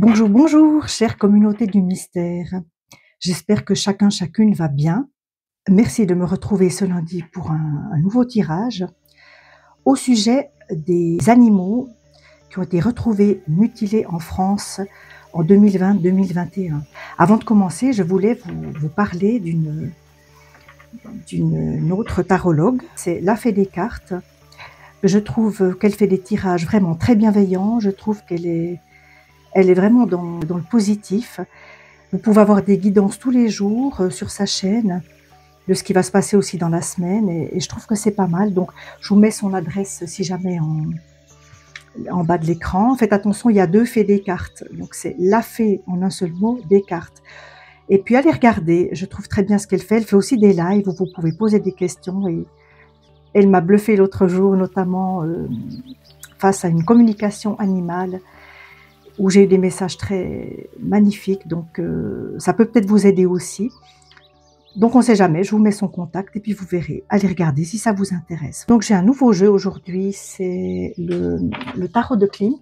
Bonjour, bonjour, chère communauté du mystère. J'espère que chacun, chacune va bien. Merci de me retrouver ce lundi pour un nouveau tirage au sujet des animaux qui ont été retrouvés mutilés en France en 2020-2021. Avant de commencer, je voulais vous parler d'une autre tarologue, c'est La Fée des Cartes. Je trouve qu'elle fait des tirages vraiment très bienveillants, je trouve elle est vraiment dans le positif. Vous pouvez avoir des guidances tous les jours sur sa chaîne, de ce qui va se passer aussi dans la semaine et je trouve que c'est pas mal. Donc je vous mets son adresse si jamais en bas de l'écran. Faites attention, il y a 2 fées des cartes. Donc c'est La Fée en un seul mot des cartes. Et puis allez regarder, je trouve très bien ce qu'elle fait. Elle fait aussi des lives où vous pouvez poser des questions et elle m'a bluffé l'autre jour, notamment face à une communication animale où j'ai eu des messages très magnifiques, donc ça peut peut-être vous aider aussi. Donc on ne sait jamais, je vous mets son contact et puis vous verrez. Allez regarder si ça vous intéresse. Donc j'ai un nouveau jeu aujourd'hui, c'est le tarot de Klimt.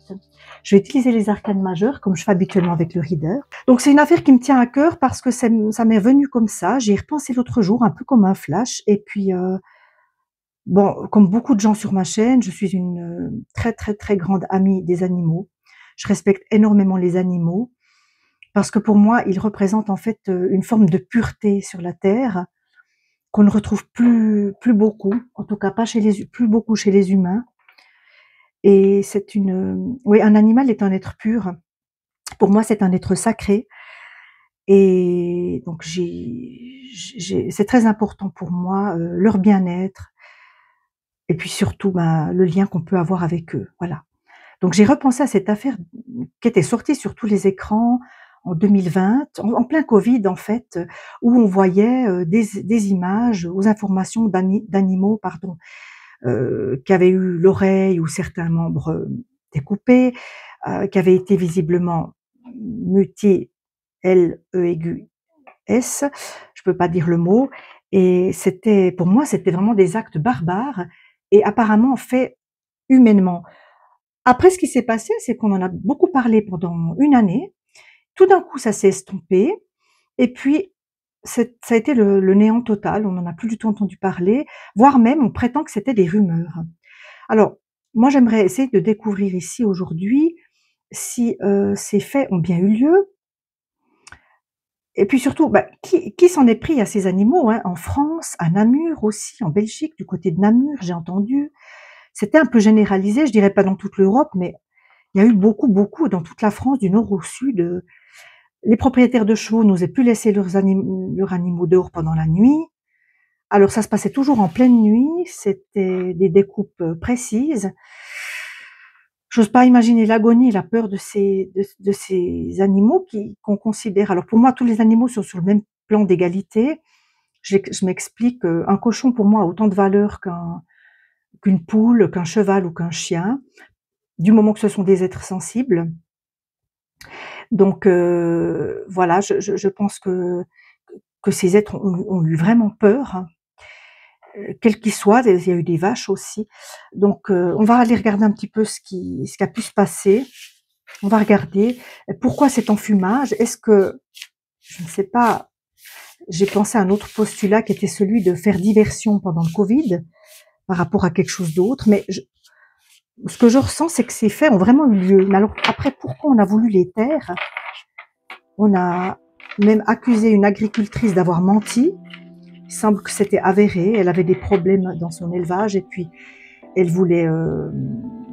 Je vais utiliser les arcanes majeures comme je fais habituellement avec le reader. Donc c'est une affaire qui me tient à cœur parce que ça m'est venu comme ça. J'y ai repensé l'autre jour, un peu comme un flash. Et puis, bon, comme beaucoup de gens sur ma chaîne, je suis une très très très grande amie des animaux. Je respecte énormément les animaux. Parce que pour moi, ils représentent en fait une forme de pureté sur la terre qu'on ne retrouve plus beaucoup, en tout cas pas plus beaucoup chez les humains. Et c'est oui, un animal est un être pur. Pour moi, c'est un être sacré. Et donc c'est très important pour moi leur bien-être et puis surtout le lien qu'on peut avoir avec eux. Voilà. Donc j'ai repensé à cette affaire qui était sortie sur tous les écrans en 2020, en plein Covid en fait, où on voyait, des images aux informations d'animaux, pardon, qui avaient eu l'oreille ou certains membres, découpés, qui avaient été visiblement mutilés, L-E aigu S, je peux pas dire le mot et pour moi, c'était vraiment des actes barbares et apparemment faits humainement. Après, ce qui s'est passé, c'est qu'on en a beaucoup parlé pendant une année. Tout d'un coup, ça s'est estompé et puis ça a été le néant total. On n'en a plus du tout entendu parler, voire même on prétend que c'était des rumeurs. Alors, moi, j'aimerais essayer de découvrir ici aujourd'hui si, ces faits ont bien eu lieu et puis surtout, qui s'en est pris à ces animaux, hein? En France, à Namur aussi, en Belgique, du côté de Namur, j'ai entendu. C'était un peu généralisé, je dirais pas dans toute l'Europe, mais il y a eu beaucoup, beaucoup dans toute la France, du nord au sud, les propriétaires de chevaux n'osaient plus laisser leurs animaux dehors pendant la nuit. Alors ça se passait toujours en pleine nuit, c'était des découpes, précises. J'ose pas imaginer l'agonie et la peur de ces animaux qu'on considère alors pour moi, tous les animaux sont sur le même plan d'égalité. Je m'explique, un cochon pour moi a autant de valeur qu'une poule, qu'un cheval ou qu'un chien, du moment que ce sont des êtres sensibles. Donc voilà, je pense que ces êtres ont eu vraiment peur, quels qu'ils soient. Il y a eu des vaches aussi. Donc on va aller regarder un petit peu ce qui a pu se passer. On va regarder pourquoi cet enfumage. Est-ce que, je ne sais pas, j'ai pensé à un autre postulat qui était celui de faire diversion pendant le Covid par rapport à quelque chose d'autre, mais ce que je ressens, c'est que ces faits ont vraiment eu lieu. Mais alors après, pourquoi on a voulu les taire? On a même accusé une agricultrice d'avoir menti. Il semble que c'était avéré. Elle avait des problèmes dans son élevage et puis elle voulait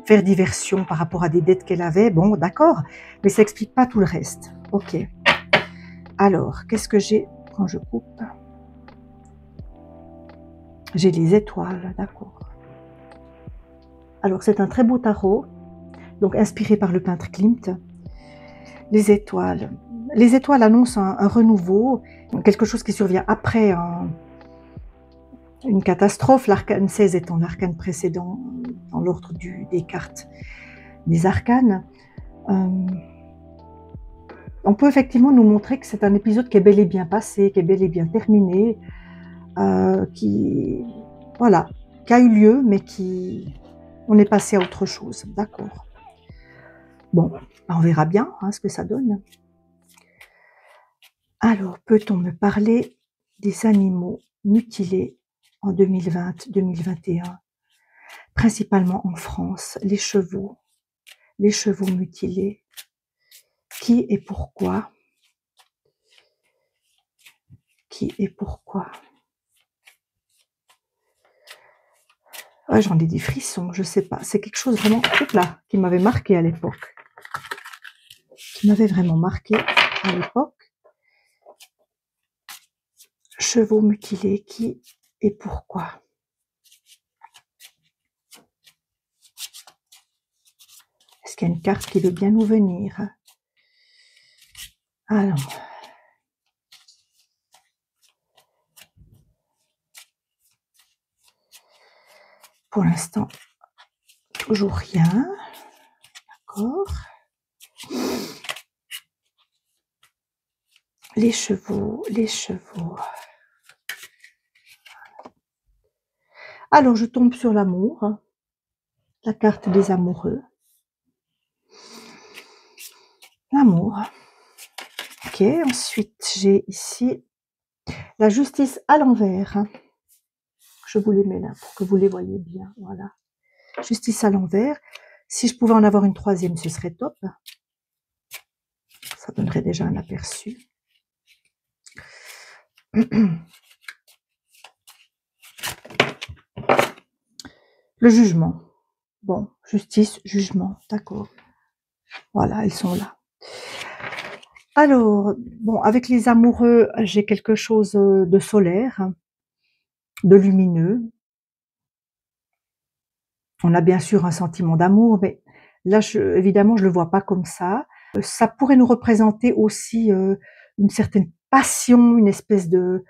faire diversion par rapport à des dettes qu'elle avait. Bon, d'accord, mais ça explique pas tout le reste. Ok. Alors, qu'est-ce que j'ai quand je coupe? J'ai les étoiles, d'accord. Alors, c'est un très beau tarot, donc inspiré par le peintre Klimt. Les étoiles. Les étoiles annoncent un renouveau, quelque chose qui survient après une catastrophe. L'arcane 16 étant l'arcane précédent dans l'ordre des cartes des arcanes. On peut effectivement nous montrer que c'est un épisode qui est bel et bien passé, qui est bel et bien terminé, voilà, qui a eu lieu, mais on est passé à autre chose, d'accord. Bon, on verra bien hein, ce que ça donne. Alors, peut-on me parler des animaux mutilés en 2020-2021, principalement en France, les chevaux mutilés, qui et pourquoi? Qui et pourquoi? Ouais, j'en ai des frissons, je sais pas. C'est quelque chose vraiment là qui m'avait marqué à l'époque. Qui m'avait vraiment marqué à l'époque. Chevaux mutilés, qui et pourquoi? Est-ce qu'il y a une carte qui veut bien nous venir? Alors. Pour l'instant, toujours rien. D'accord. Les chevaux, les chevaux. Alors, je tombe sur l'amour, la carte des amoureux. L'amour. Ok, ensuite, j'ai ici la justice à l'envers. Je vous les mets là pour que vous les voyez bien. Voilà. Justice à l'envers. Si je pouvais en avoir une troisième, ce serait top. Ça donnerait déjà un aperçu. Le jugement. Bon, justice, jugement, d'accord. Voilà, elles sont là. Alors, bon, avec les amoureux, j'ai quelque chose de solaire, de lumineux. On a bien sûr un sentiment d'amour, mais là, évidemment, je le vois pas comme ça. Ça pourrait nous représenter aussi une certaine passion, une espèce de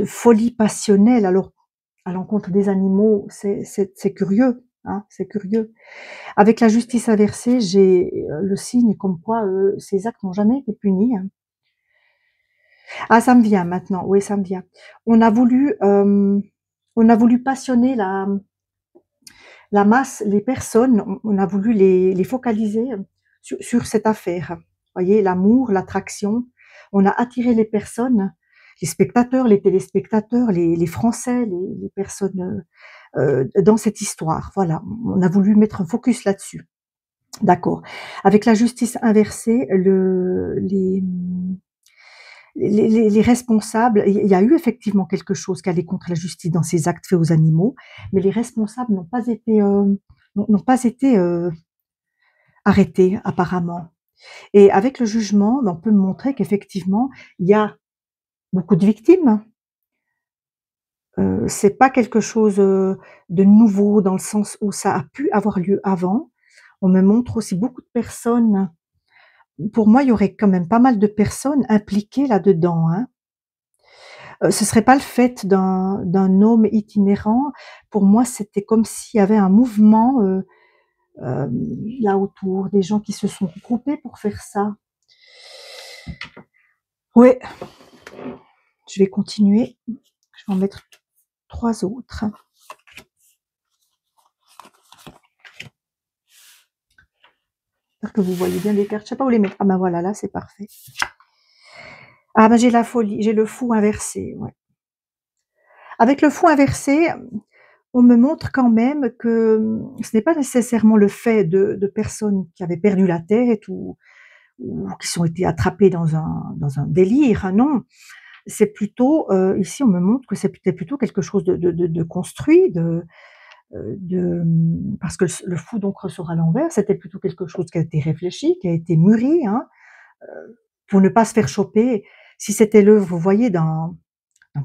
folie passionnelle. Alors, à l'encontre des animaux, c'est curieux, hein, c'est curieux. Avec la justice inversée, j'ai le signe comme quoi ces actes n'ont jamais été punis. Hein. Ah, ça me vient maintenant, oui, ça me vient. On a voulu passionner la masse, les personnes, on a voulu les focaliser sur cette affaire. Vous voyez, l'amour, l'attraction. On a attiré les personnes, les spectateurs, les téléspectateurs, les Français, les personnes dans cette histoire. Voilà, on a voulu mettre un focus là-dessus. D'accord. Avec la justice inversée, les responsables, il y a eu effectivement quelque chose qui allait contre la justice dans ces actes faits aux animaux, mais les responsables n'ont pas été arrêtés apparemment. Et avec le jugement, on peut montrer qu'effectivement, il y a beaucoup de victimes. C'est pas quelque chose de nouveau dans le sens où ça a pu avoir lieu avant. On me montre aussi beaucoup de personnes. Pour moi, il y aurait quand même pas mal de personnes impliquées là-dedans. Hein. Ce serait pas le fait d'un homme itinérant. Pour moi, c'était comme s'il y avait un mouvement là autour, des gens qui se sont regroupés pour faire ça. Oui, je vais continuer. Je vais en mettre 3 autres. J'espère que vous voyez bien les cartes. Je sais pas où les mettre. Ah ben voilà, là c'est parfait. Ah ben j'ai la folie, j'ai le fou inversé. Ouais. Avec le fou inversé, on me montre quand même que ce n'est pas nécessairement le fait de personnes qui avaient perdu la tête ou qui ont été attrapées dans un délire, hein, non. C'est plutôt, ici on me montre que c'était plutôt quelque chose de construit, parce que le fou donc ressort à l'envers, c'était plutôt quelque chose qui a été réfléchi, qui a été mûri, hein, pour ne pas se faire choper. Si c'était l'œuvre, vous voyez, d'un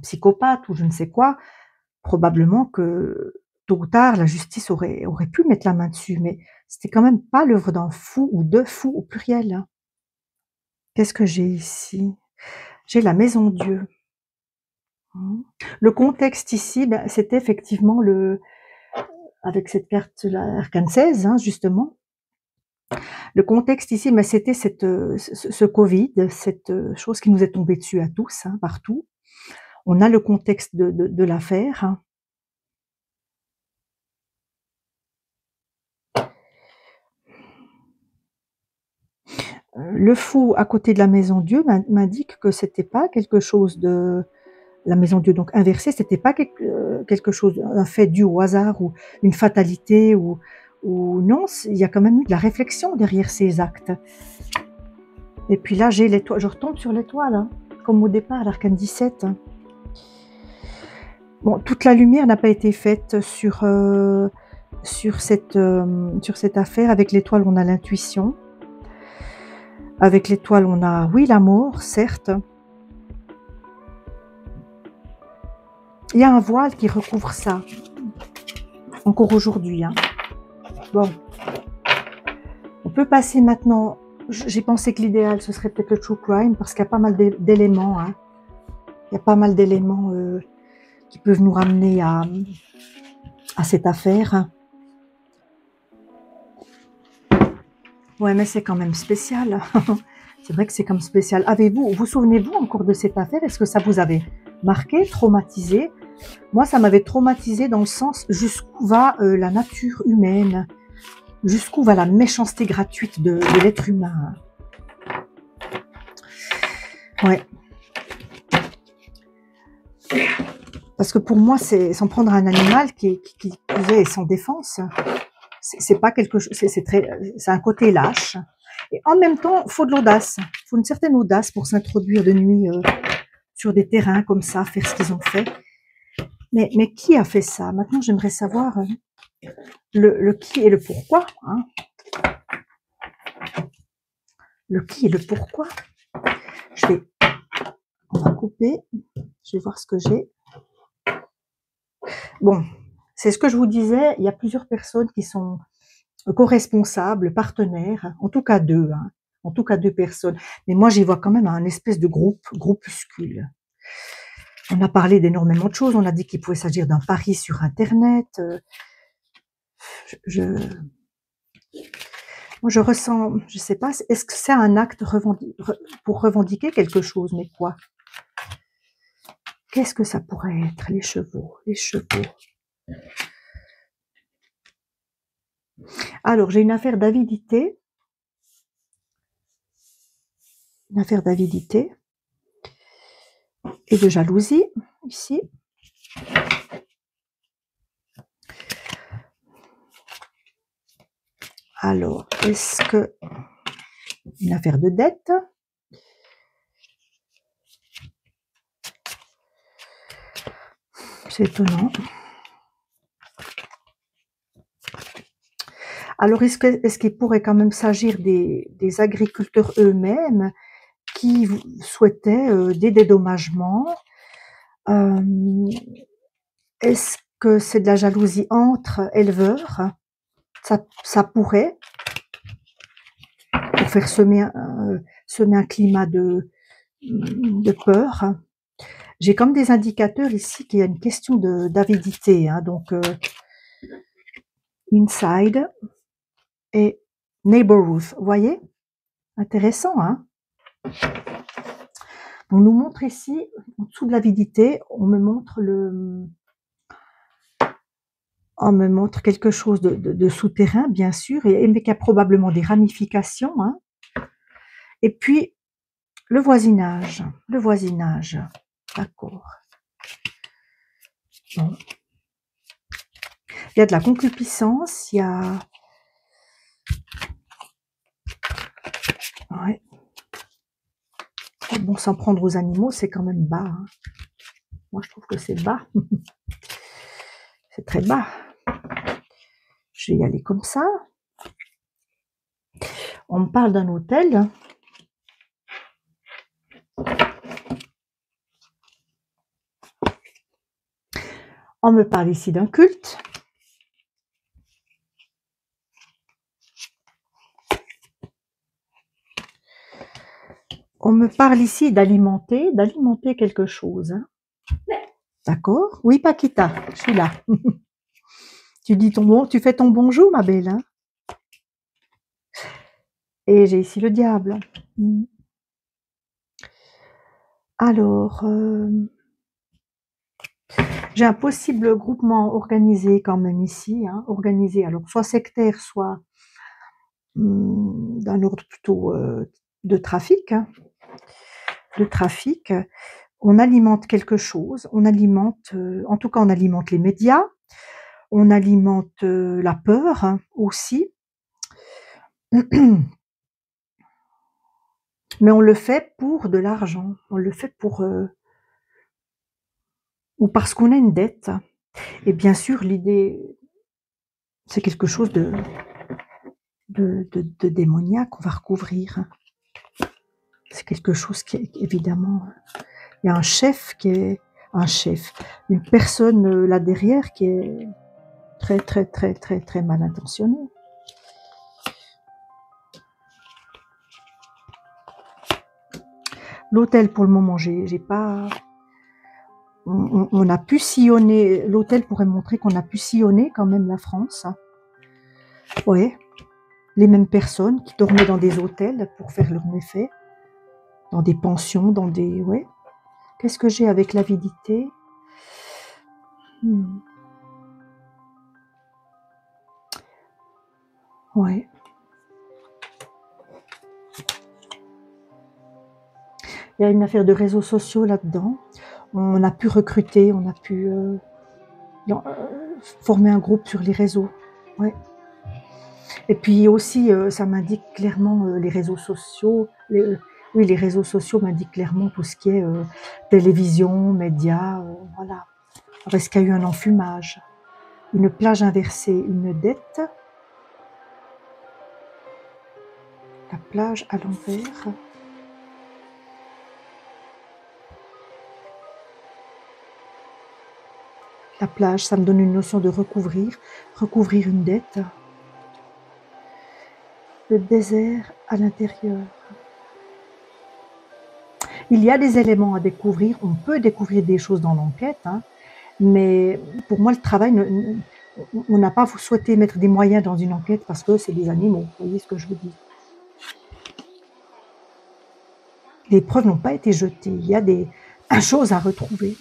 psychopathe ou je ne sais quoi, probablement que tôt ou tard, la justice aurait pu mettre la main dessus, mais c'était quand même pas l'œuvre d'un fou ou de fous au pluriel. Hein. Qu'est-ce que j'ai ici? J'ai la maison Dieu. Le contexte ici, ben, c'était effectivement avec cette carte-là, Arcane 16, hein, justement. Le contexte ici, ben, c'était ce Covid, cette chose qui nous est tombée dessus à tous, hein, partout. On a le contexte de l'affaire. Hein. Le fou à côté de la maison Dieu m'indique que c'était pas quelque chose de la maison Dieu donc inversée, c'était pas quelque chose, un fait dû au hasard ou une fatalité ou non, il y a quand même eu de la réflexion derrière ces actes. Et puis là, j'ai l'étoile, je retombe sur l'étoile, hein, comme au départ, l'arcane 17. Hein. Bon, toute la lumière n'a pas été faite sur cette affaire. Avec l'étoile, on a l'intuition. Avec l'étoile, on a, oui, la mort, certes. Il y a un voile qui recouvre ça, encore aujourd'hui. Hein. Bon, on peut passer maintenant. J'ai pensé que l'idéal, ce serait peut-être le true crime, parce qu'il y a pas mal d'éléments. Hein. Il y a pas mal d'éléments qui peuvent nous ramener à cette affaire. Ouais, mais c'est quand même spécial. C'est vrai que c'est comme spécial. Vous souvenez-vous encore de cette affaire? Est-ce que ça vous avait marqué, traumatisé? Moi, ça m'avait traumatisé dans le sens jusqu'où va la nature humaine, jusqu'où va la méchanceté gratuite de l'être humain. Ouais. Parce que pour moi, c'est s'en prendre à un animal qui est sans défense. C'est pas quelque chose, c'est un côté lâche. Et en même temps, il faut de l'audace. Il faut une certaine audace pour s'introduire de nuit sur des terrains comme ça, faire ce qu'ils ont fait. Mais qui a fait ça? Maintenant, j'aimerais savoir le qui et le pourquoi. Hein. Le qui et le pourquoi. On va couper. Je vais voir ce que j'ai. Bon, c'est ce que je vous disais. Il y a plusieurs personnes qui sont co-responsables, partenaires, en tout cas deux. Hein. En tout cas 2 personnes. Mais moi, j'y vois quand même un espèce de groupuscule. On a parlé d'énormément de choses. On a dit qu'il pouvait s'agir d'un pari sur Internet. Moi, je ressens, je sais pas, est-ce que c'est un acte pour revendiquer quelque chose? Mais quoi? Qu'est-ce que ça pourrait être? Les chevaux, les chevaux. Alors, j'ai une affaire d'avidité. Une affaire d'avidité et de jalousie, ici. Alors, est-ce que une affaire de dette? C'est étonnant. Alors, est-ce qu'il pourrait quand même s'agir des agriculteurs eux-mêmes qui souhaitaient des dédommagements? Est-ce que c'est de la jalousie entre éleveurs? Ça pourrait, pour faire semer un climat de peur. J'ai comme des indicateurs ici qu'il y a une question d'avidité. Hein, donc, inside et neighborhood. Vous voyez? Intéressant, hein? On nous montre ici, en dessous de l'avidité, on me montre quelque chose de souterrain, bien sûr, mais qui a probablement des ramifications. Hein. Et puis, le voisinage. D'accord. Bon. Il y a de la concupiscence, il y a... Ouais. Bon, s'en prendre aux animaux, c'est quand même bas. Hein. Moi, je trouve que c'est bas. C'est très bas. Je vais y aller comme ça. On me parle d'un hôtel. On me parle ici d'un culte. On me parle ici d'alimenter quelque chose. Hein. D'accord? Oui, Paquita, je suis là. Tu fais ton bonjour, ma belle. Hein. Et j'ai ici le diable. Alors, j'ai un possible groupement organisé quand même ici. Hein, organisé, alors soit sectaire, soit d'un ordre plutôt de trafic, hein, de trafic. On alimente quelque chose, on alimente, en tout cas on alimente les médias, on alimente la peur hein, aussi, mais on le fait pour de l'argent, on le fait pour ou parce qu'on a une dette. Et bien sûr, l'idée, c'est quelque chose de démoniaque qu'on va recouvrir. C'est quelque chose qui est évidemment. Il y a un chef qui est un chef, une personne là derrière qui est très très très très très mal intentionnée. L'hôtel, pour le moment, j'ai pas. On a pu sillonner. L'hôtel pourrait montrer qu'on a pu sillonner quand même la France. Ouais, les mêmes personnes qui dormaient dans des hôtels pour faire leurs méfaits, dans des pensions, dans des. Ouais. Qu'est-ce que j'ai avec l'avidité? Ouais. Il y a une affaire de réseaux sociaux là-dedans. On a pu recruter, on a pu former un groupe sur les réseaux. Ouais. Et puis aussi, ça m'indique clairement les réseaux sociaux. Oui, les réseaux sociaux m'indiquent clairement tout ce qui est télévision, médias, voilà. Alors, est-ce qu'il y a eu un enfumage? Une plage inversée, une dette. La plage à l'envers. La plage, ça me donne une notion de recouvrir une dette. Le désert à l'intérieur. Il y a des éléments à découvrir, on peut découvrir des choses dans l'enquête, hein, mais pour moi le travail, on n'a pas souhaité mettre des moyens dans une enquête parce que c'est des animaux, vous voyez ce que je veux dire. Les preuves n'ont pas été jetées, il y a des choses à retrouver.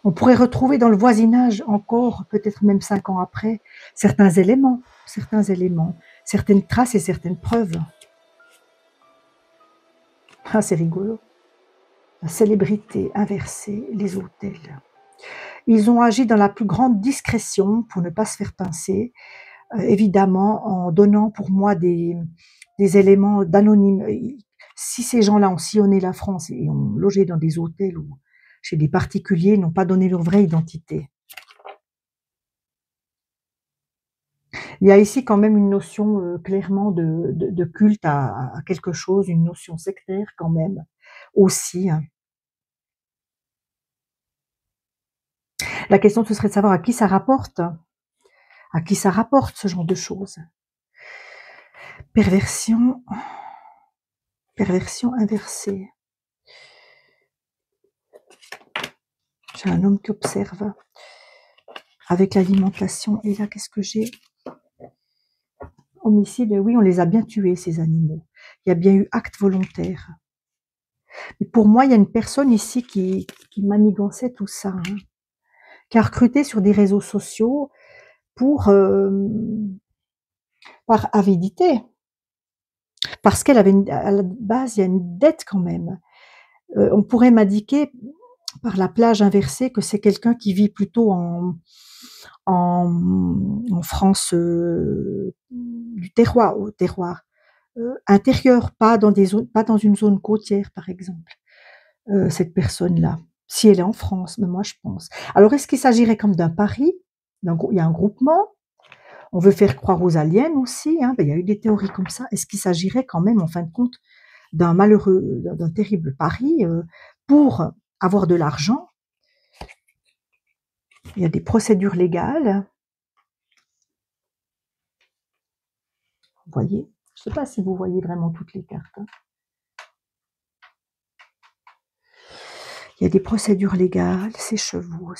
On pourrait retrouver dans le voisinage encore, peut-être même 5 ans après, certains éléments, certaines traces et certaines preuves. Ah, c'est rigolo. La célébrité inversée, les hôtels. Ils ont agi dans la plus grande discrétion pour ne pas se faire pincer, évidemment en donnant pour moi des éléments d'anonyme. Si ces gens-là ont sillonné la France et ont logé dans des hôtels ou chez des particuliers, n'ont pas donné leur vraie identité. Il y a ici quand même une notion clairement de culte à quelque chose, une notion sectaire quand même aussi. Hein. La question, ce serait de savoir à qui ça rapporte ce genre de choses. Perversion inversée. J'ai un homme qui observe avec l'alimentation. Et là, qu'est-ce que j'ai? Homicide, oui, on les a bien tués, ces animaux. Il y a bien eu acte volontaire. Mais pour moi, il y a une personne ici qui manigançait tout ça, hein, qui a recruté sur des réseaux sociaux pour par avidité, parce qu'elle avait à la base, il y a une dette quand même. On pourrait m'indiquer par la plage inversée que c'est quelqu'un qui vit plutôt en France du terroir, au terroir intérieur, pas dans des zones, pas dans une zone côtière par exemple. Cette personne-là, si elle est en France, mais moi je pense. Alors est-ce qu'il s'agirait comme d'un pari? Il y a un groupement. On veut faire croire aux aliens aussi. Hein, ben, il y a eu des théories comme ça. Est-ce qu'il s'agirait quand même, en fin de compte, d'un terrible pari pour avoir de l'argent? Il y a des procédures légales. Vous voyez? Je ne sais pas si vous voyez vraiment toutes les cartes. Hein. Il y a des procédures légales, ces chevaux.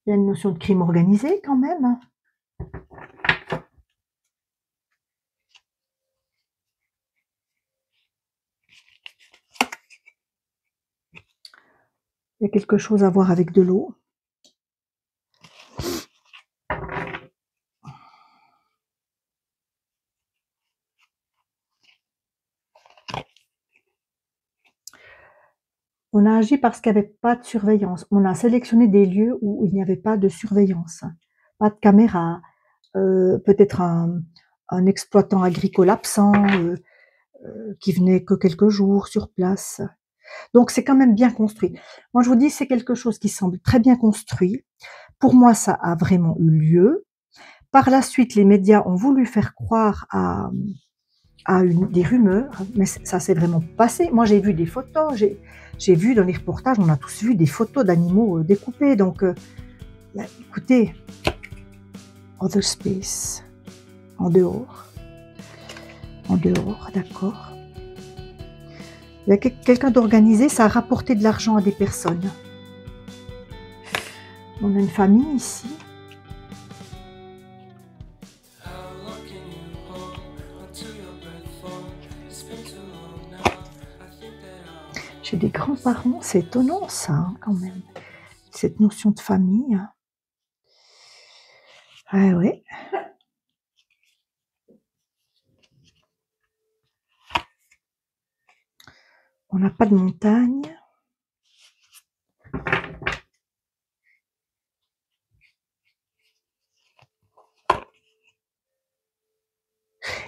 Il y a une notion de crime organisé quand même. Il y a quelque chose à voir avec de l'eau. On a agi parce qu'il n'y avait pas de surveillance. On a sélectionné des lieux où il n'y avait pas de surveillance, pas de caméra, peut-être un exploitant agricole absent, qui venait que quelques jours sur place. Donc c'est quand même bien construit. Moi je vous dis, c'est quelque chose qui semble très bien construit. Pour moi, ça a vraiment eu lieu. Par la suite, les médias ont voulu faire croire à des rumeurs, mais ça s'est vraiment passé. Moi, j'ai vu des photos, j'ai vu dans les reportages, on a tous vu des photos d'animaux découpés. Donc, écoutez, Other Space, en dehors, d'accord. Il y a quelqu'un d'organisé, ça a rapporté de l'argent à des personnes. On a une famille ici. J'ai des grands-parents, c'est étonnant ça, hein, quand même. Cette notion de famille. Ah ouais. On n'a pas de montagne.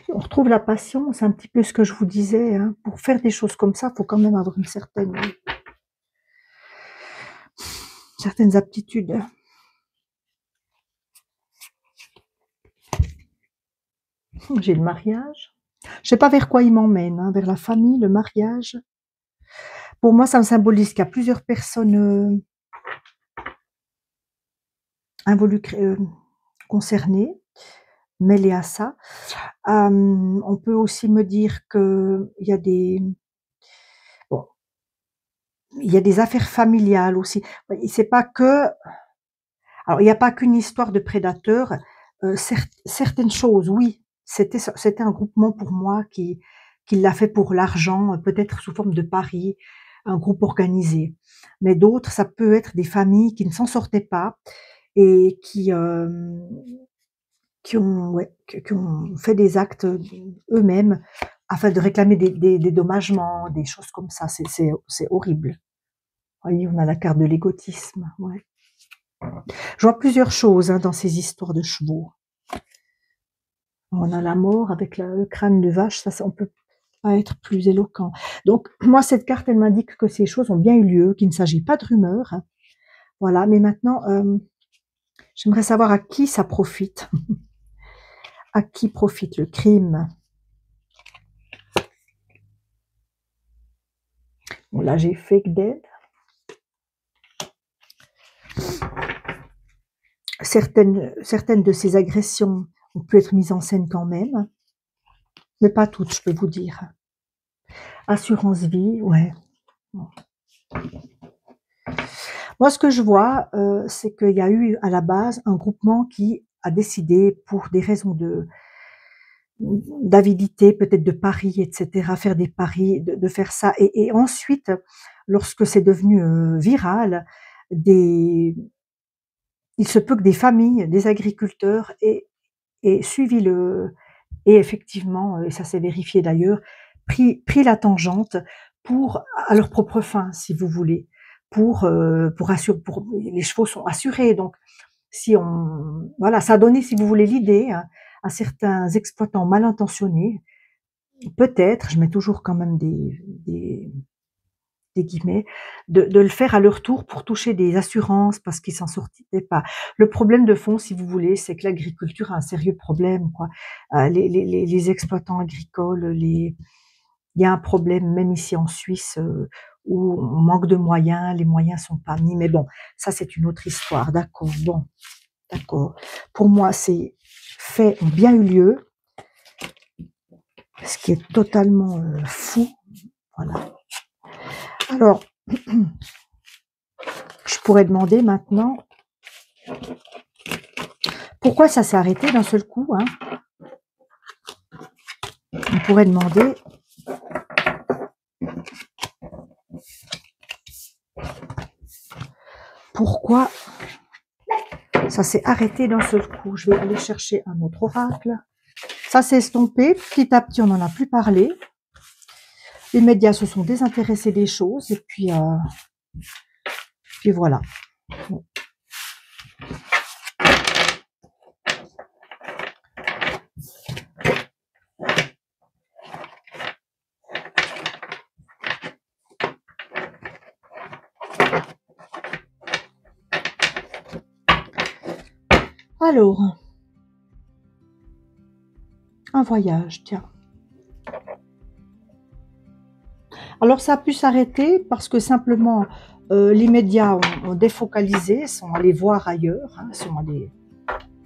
On retrouve la passion, c'est un petit peu ce que je vous disais, hein. Pour faire des choses comme ça, il faut quand même avoir une certaines aptitudes. J'ai le mariage. Je sais pas vers quoi il m'emmène, hein, vers la famille, le mariage. Pour moi, ça me symbolise qu'il y a plusieurs personnes concernées, mêlées à ça. On peut aussi me dire qu'il y a des... Bon, il y a des affaires familiales aussi. C'est pas que... Alors, il n'y a pas qu'une histoire de prédateurs. Certaines choses, oui, c'était un groupement pour moi qui l'a fait pour l'argent, peut-être sous forme de pari, un groupe organisé. Mais d'autres, ça peut être des familles qui ne s'en sortaient pas et qui ont fait des actes eux-mêmes afin de réclamer des dédommagements, des choses comme ça. C'est horrible. Vous voyez, on a la carte de l'égotisme. Ouais. Je vois plusieurs choses, hein, dans ces histoires de chevaux. On a la mort avec le crâne de vache, ça on peut pas être plus éloquent. Donc moi, cette carte, elle m'indique que ces choses ont bien eu lieu, qu'il ne s'agit pas de rumeurs. Hein. Voilà, mais maintenant, j'aimerais savoir à qui ça profite. À qui profite le crime? Bon, là, j'ai fake dead. Certaines de ces agressions ont pu être mises en scène quand même, mais pas toutes, je peux vous dire. Assurance vie, ouais. Bon. Moi, ce que je vois, c'est qu'il y a eu à la base un groupement qui a décidé, pour des raisons d'avidité, peut-être de paris, etc., faire des paris, de faire ça. Et ensuite, lorsque c'est devenu viral, il se peut que des familles, des agriculteurs aient suivi et effectivement, et ça s'est vérifié d'ailleurs, pris la tangente à leur propre fin, si vous voulez, pour les chevaux sont assurés. Donc, voilà, ça a donné, si vous voulez, l'idée, hein, à certains exploitants mal intentionnés, peut-être, je mets toujours quand même des guillemets, de le faire à leur tour pour toucher des assurances parce qu'ils s'en sortaient pas. Le problème de fond, si vous voulez, c'est que l'agriculture a un sérieux problème, quoi. Les exploitants agricoles, il y a un problème même ici en Suisse où on manque de moyens, les moyens sont pas mis. Mais bon, ça c'est une autre histoire, d'accord. Bon, d'accord. Pour moi, ces faits ont bien eu lieu, ce qui est totalement fou. Voilà. Alors, je pourrais demander maintenant pourquoi ça s'est arrêté d'un seul coup. Hein. On pourrait demander pourquoi ça s'est arrêté d'un seul coup. Je vais aller chercher un autre oracle. Ça s'est estompé, petit à petit on n'en a plus parlé. Les médias se sont désintéressés des choses et puis voilà. Bon. Alors, un voyage, tiens. Alors ça a pu s'arrêter parce que simplement les médias ont défocalisé, sont allés voir ailleurs, hein, sont allés,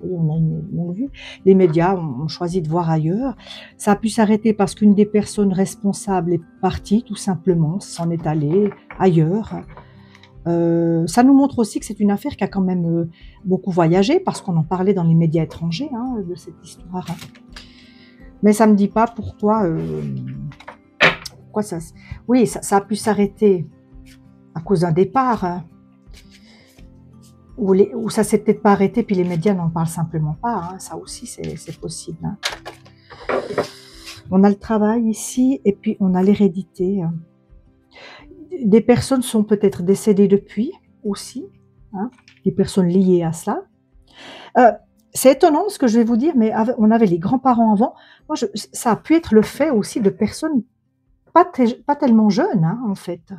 on a une longue vue. Les médias ont choisi de voir ailleurs. Ça a pu s'arrêter parce qu'une des personnes responsables est partie, tout simplement, s'en est allée ailleurs. Ça nous montre aussi que c'est une affaire qui a quand même beaucoup voyagé, parce qu'on en parlait dans les médias étrangers, hein, de cette histoire. Mais ça ne me dit pas pourquoi ça... Oui, ça a pu s'arrêter à cause d'un départ, hein, ou ça s'est peut-être pas arrêté, puis les médias n'en parlent simplement pas. Hein, ça aussi, c'est possible. Hein. On a le travail ici, et puis on a l'hérédité. Des personnes sont peut-être décédées depuis, aussi. Hein, des personnes liées à cela. C'est étonnant ce que je vais vous dire, mais on avait les grands-parents avant. Moi, ça a pu être le fait aussi de personnes pas tellement jeunes, hein, en fait.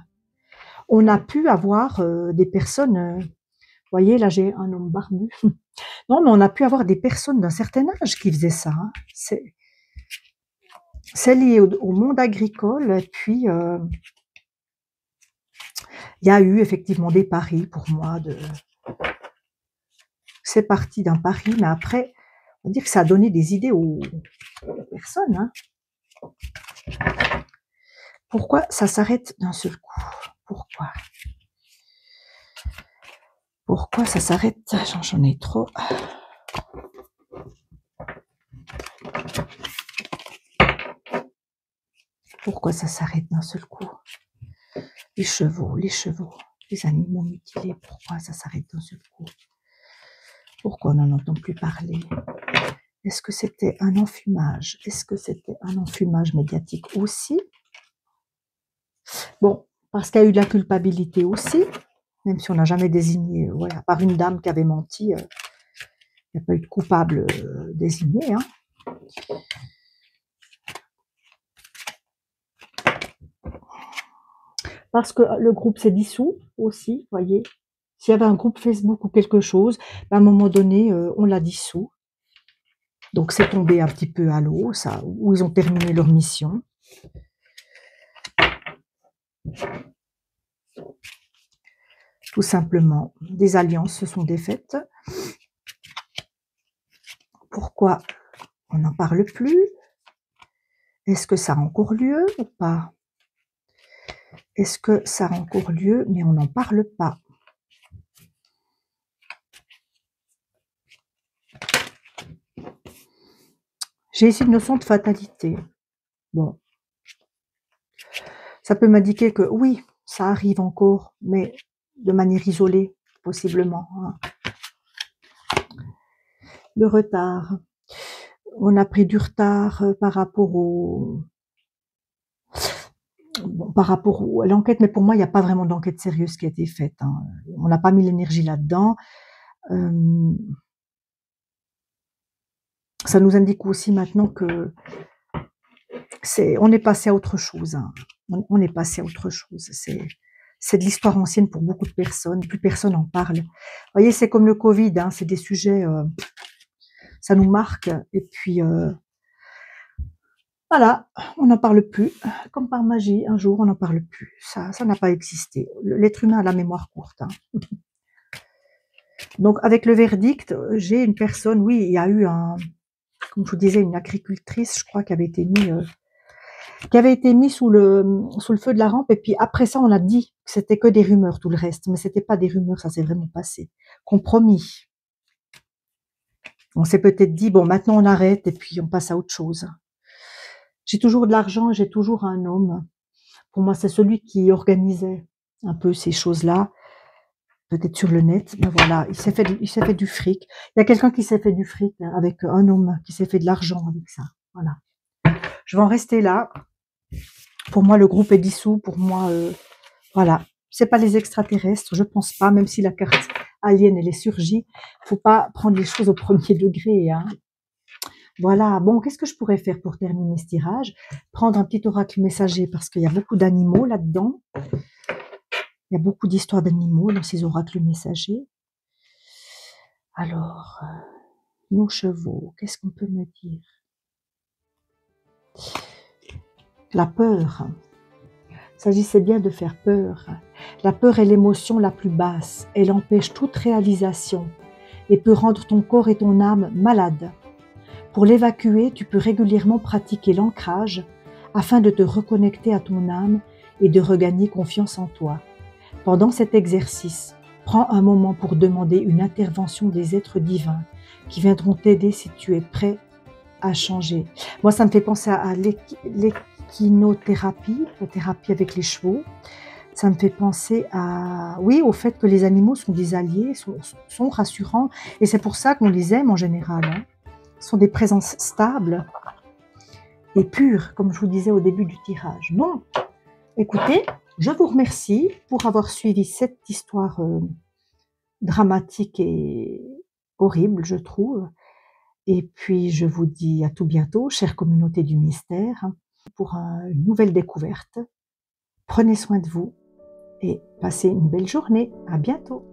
On a pu avoir des personnes, vous voyez, là j'ai un homme barbu. Non, mais on a pu avoir des personnes d'un certain âge qui faisaient ça. Hein. C'est lié au monde agricole, et puis il y a eu effectivement des paris pour moi. C'est parti d'un pari, mais après, on va dire que ça a donné des idées aux personnes. Hein. Pourquoi ça s'arrête d'un seul coup? Pourquoi ça s'arrête? J'en ai trop. Pourquoi ça s'arrête d'un seul coup? Les chevaux, les animaux mutilés, pourquoi ça s'arrête d'un seul coup? Pourquoi on n'en entend plus parler? Est-ce que c'était un enfumage? Est-ce que c'était un enfumage médiatique aussi? Bon, parce qu'il y a eu de la culpabilité aussi, même si on n'a jamais désigné, voilà, à part une dame qui avait menti, il n'y a pas eu de coupable désigné. Hein. Parce que le groupe s'est dissous aussi, vous voyez. S'il y avait un groupe Facebook ou quelque chose, à un moment donné, on l'a dissous. Donc c'est tombé un petit peu à l'eau, ça, où ils ont terminé leur mission. Tout simplement, des alliances se sont défaites. Pourquoi on n'en parle plus? Est-ce que ça a encore lieu ou pas? Est-ce que ça a encore lieu, mais on n'en parle pas? J'ai ici une notion de fatalité. Bon. Ça peut m'indiquer que oui, ça arrive encore, mais de manière isolée, possiblement. Hein. Le retard. On a pris du retard par rapport à l'enquête, mais pour moi, il n'y a pas vraiment d'enquête sérieuse qui a été faite. Hein. On n'a pas mis l'énergie là-dedans. Ça nous indique aussi maintenant que on est passé à autre chose. Hein. On est passé à autre chose. C'est de l'histoire ancienne pour beaucoup de personnes. Plus personne en parle. Vous voyez, c'est comme le Covid. Hein, c'est des sujets, ça nous marque. Et puis, voilà, on n'en parle plus. Comme par magie, un jour, on n'en parle plus. Ça n'a pas existé. L'être humain a la mémoire courte. Hein. Donc, avec le verdict, j'ai une personne, oui, il y a eu comme je vous disais, une agricultrice, je crois, qui avait été mise sous le feu de la rampe. Et puis après ça, on a dit que c'était que des rumeurs, tout le reste. Mais c'était pas des rumeurs, ça s'est vraiment passé. Compromis. On s'est peut-être dit, bon, maintenant on arrête et puis on passe à autre chose. J'ai toujours de l'argent, j'ai toujours un homme. Pour moi, c'est celui qui organisait un peu ces choses-là. Peut-être sur le net, mais voilà, il s'est fait du fric. Il y a quelqu'un qui s'est fait du fric avec un homme qui s'est fait de l'argent avec ça. Voilà. Je vais en rester là. Pour moi, le groupe est dissous. Pour moi, voilà. C'est pas les extraterrestres, je pense pas, même si la carte alien, elle est surgie. Faut pas prendre les choses au premier degré, hein. Voilà. Bon, qu'est-ce que je pourrais faire pour terminer ce tirage? Prendre un petit oracle messager parce qu'il y a beaucoup d'animaux là-dedans. Il y a beaucoup d'histoires d'animaux dans ces oracles messagers. Alors, nos chevaux, qu'est-ce qu'on peut me dire? La peur. Il s'agissait bien de faire peur. La peur est l'émotion la plus basse. Elle empêche toute réalisation et peut rendre ton corps et ton âme malades. Pour l'évacuer, tu peux régulièrement pratiquer l'ancrage afin de te reconnecter à ton âme et de regagner confiance en toi. Pendant cet exercice, prends un moment pour demander une intervention des êtres divins qui viendront t'aider si tu es prêt à changer. Moi, ça me fait penser à l'équinothérapie, la thérapie avec les chevaux. Ça me fait penser à, oui, au fait que les animaux sont des alliés, sont rassurants, et c'est pour ça qu'on les aime en général, hein. Ce sont des présences stables et pures, comme je vous disais au début du tirage. Bon, écoutez, je vous remercie pour avoir suivi cette histoire dramatique et horrible, je trouve. Et puis, je vous dis à tout bientôt, chère communauté du mystère, pour une nouvelle découverte. Prenez soin de vous et passez une belle journée. À bientôt.